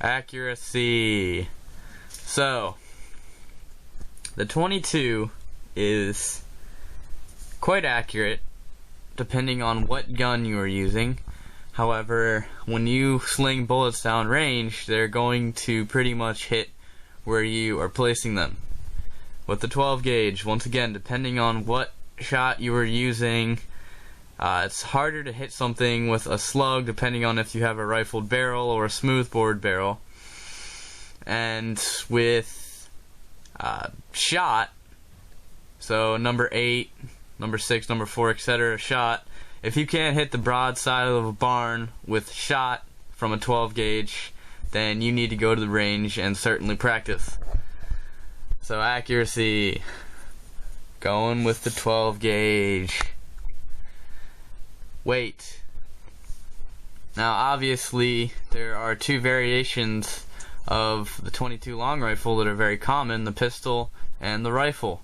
Accuracy. So, the 22 is quite accurate depending on what gun you are using. However, when you sling bullets down range, they're going to pretty much hit where you are placing them. With the 12 gauge, once again, depending on what shot you are using, it's harder to hit something with a slug depending on if you have a rifled barrel or a smoothbore barrel. And with shot, so number 8, number 6, number 4, etc. shot, if you can't hit the broadside of a barn with shot from a 12 gauge, then you need to go to the range and certainly practice. So accuracy, going with the 12 gauge. Weight. Now obviously there are two variations of the 22 long rifle that are very common, the pistol and the rifle.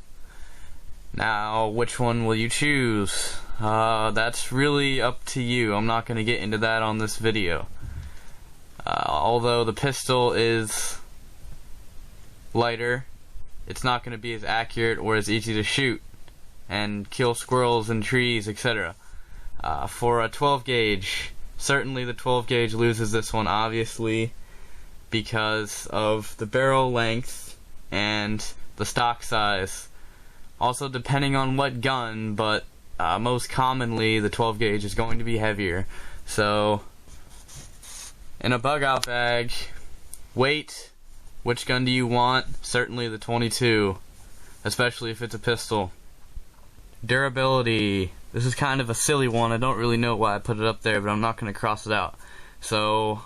Now which one will you choose? That's really up to you. I'm not going to get into that on this video. Although the pistol is lighter, it's not going to be as accurate or as easy to shoot and kill squirrels and trees, etc. For a 12 gauge, certainly the 12 gauge loses this one, obviously, because of the barrel length and the stock size. Also depending on what gun, but most commonly the 12 gauge is going to be heavier. So in a bug out bag, weight, which gun do you want? Certainly the 22, especially if it's a pistol. Durability. This is kind of a silly one. I don't really know why I put it up there, but I'm not going to cross it out. So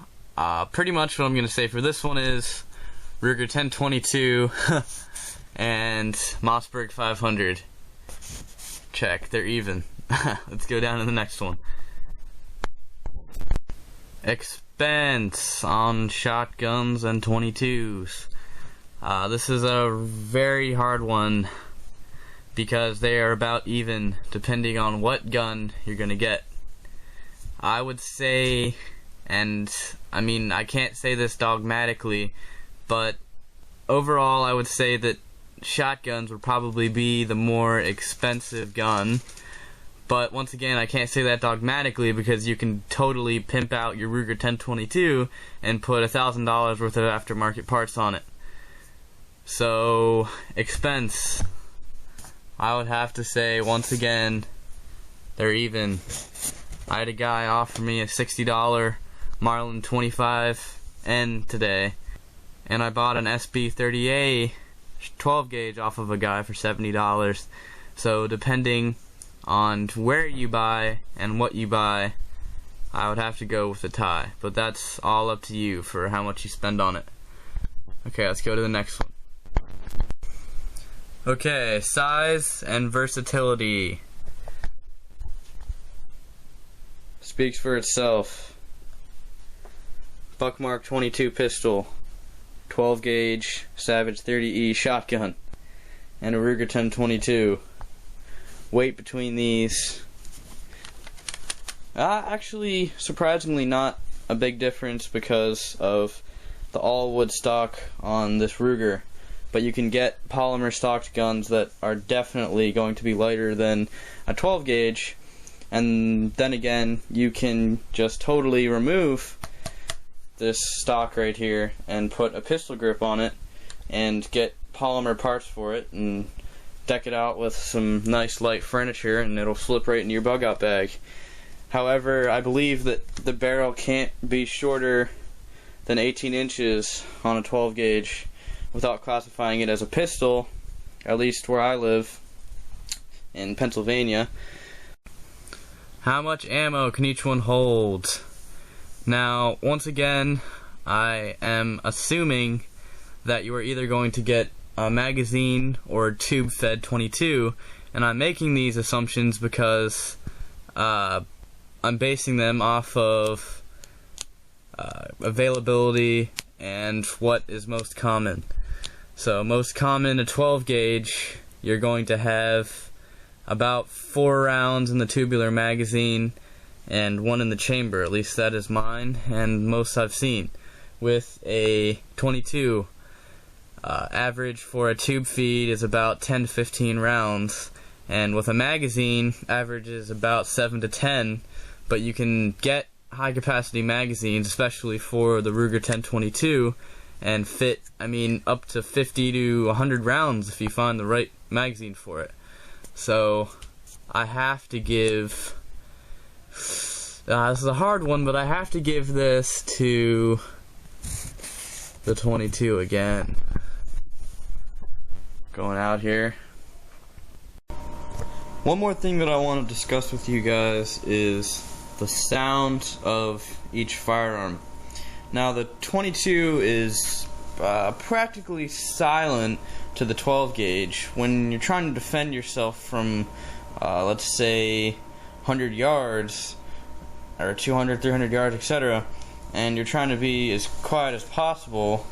pretty much what I'm going to say for this one is Ruger 1022 and Mossberg 500. Check, they're even. Let's go down to the next one. Expense on shotguns and 22s. This is a very hard one because they are about even depending on what gun you're gonna get. I would say, and I mean I can't say this dogmatically, but overall I would say that shotguns would probably be the more expensive gun. But once again, I can't say that dogmatically because you can totally pimp out your Ruger 1022 and put $1,000 worth of aftermarket parts on it. So, expense, I would have to say, once again, they're even. I had a guy offer me a $60 Marlin 25N today, and I bought an SB30A 12 gauge off of a guy for $70. So depending on where you buy and what you buy, I would have to go with the tie, but that's all up to you for how much you spend on it. Okay, let's go to the next one. Okay, size and versatility. Speaks for itself. Buckmark 22 pistol, 12 gauge Savage 30E shotgun, and a Ruger 1022. Weight between these, actually surprisingly not a big difference because of the all wood stock on this Ruger, but you can get polymer stocked guns that are definitely going to be lighter than a 12 gauge, and then again you can just totally remove this stock right here and put a pistol grip on it and get polymer parts for it and deck it out with some nice light furniture and it'll slip right into your bug out bag. However, I believe that the barrel can't be shorter than 18 inches on a 12 gauge without classifying it as a pistol, at least where I live in Pennsylvania. How much ammo can each one hold? Now, once again, I am assuming that you are either going to get a magazine or a tube-fed 22, and I'm making these assumptions because I'm basing them off of availability and what is most common. So most common, a 12 gauge, you're going to have about 4 rounds in the tubular magazine and 1 in the chamber. At least that is mine and most I've seen. with a 22. Average for a tube feed is about 10 to 15 rounds, and with a magazine, average is about 7 to 10, but you can get high capacity magazines, especially for the Ruger 1022, and fit, up to 50 to 100 rounds if you find the right magazine for it. So I have to give, this is a hard one, but I have to give this to the 22 again. Going out here. One more thing that I want to discuss with you guys is the sound of each firearm. Now the 22 is practically silent to the 12 gauge. When you're trying to defend yourself from let's say 100 yards or 200, 300 yards, etc., and you're trying to be as quiet as possible,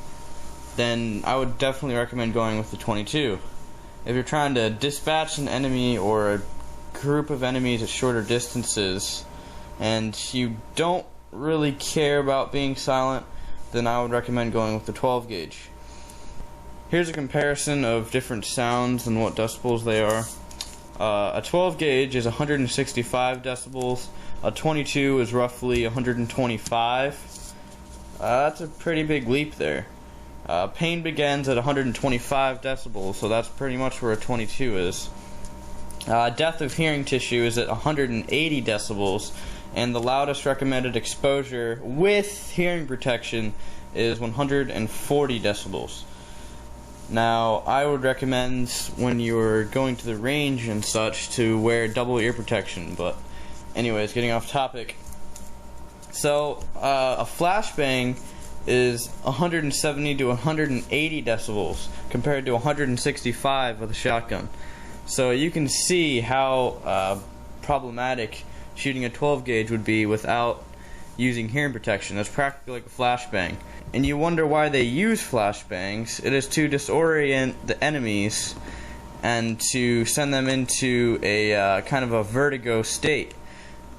then I would definitely recommend going with the 22. If you're trying to dispatch an enemy or a group of enemies at shorter distances and you don't really care about being silent, then I would recommend going with the 12 gauge. Here's a comparison of different sounds and what decibels they are. A 12 gauge is 165 decibels, a 22 is roughly 125. That's a pretty big leap there. Pain begins at 125 decibels, so that's pretty much where a 22 is. Depth of hearing tissue is at 180 decibels, and the loudest recommended exposure with hearing protection is 140 decibels. Now, I would recommend when you're going to the range and such to wear double ear protection, but anyways, getting off topic. So, a flashbang is 170 to 180 decibels compared to 165 with a shotgun. So you can see how problematic shooting a 12 gauge would be without using hearing protection. That's practically like a flashbang. And you wonder why they use flashbangs. It is to disorient the enemies and to send them into a kind of a vertigo state,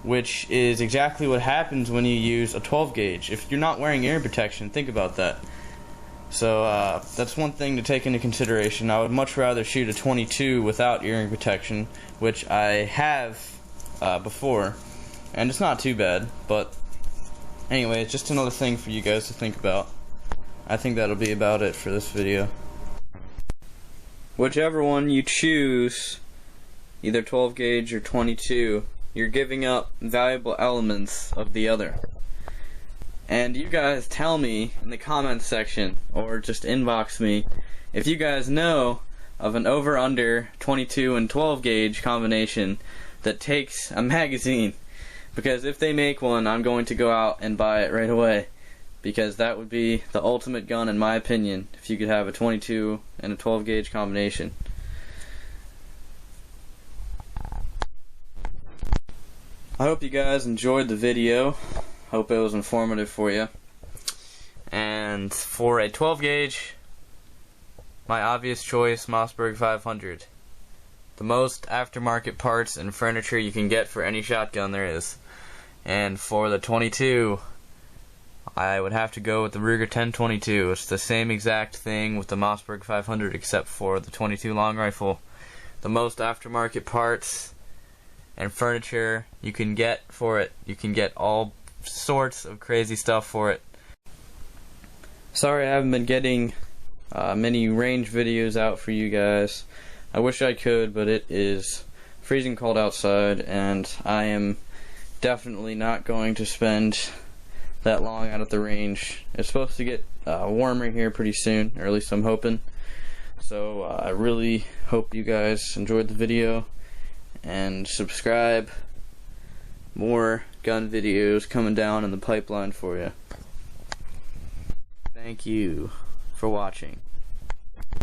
which is exactly what happens when you use a 12 gauge. If you're not wearing ear protection, think about that. So that's one thing to take into consideration. I would much rather shoot a 22 without earring protection, which I have before, and it's not too bad. But anyway, it's just another thing for you guys to think about. I think that'll be about it for this video. Whichever one you choose, either 12 gauge or 22, you're giving up valuable elements of the other. And you guys tell me in the comments section, or just inbox me, if you guys know of an over-under 22 and 12 gauge combination that takes a magazine. Because if they make one, I'm going to go out and buy it right away. Because that would be the ultimate gun in my opinion, if you could have a 22 and a 12 gauge combination. I hope you guys enjoyed the video. Hope it was informative for you. And for a 12 gauge, my obvious choice, Mossberg 500. The most aftermarket parts and furniture you can get for any shotgun there is. And for the 22, I would have to go with the Ruger 1022. It's the same exact thing with the Mossberg 500 except for the 22 long rifle. The most aftermarket parts and furniture you can get for it. You can get all sorts of crazy stuff for it. Sorry I haven't been getting many range videos out for you guys. I wish I could, but it is freezing cold outside and I am definitely not going to spend that long out at the range. It's supposed to get warmer here pretty soon, or at least I'm hoping. So I really hope you guys enjoyed the video and subscribe. More gun videos coming down in the pipeline for you. Thank you for watching.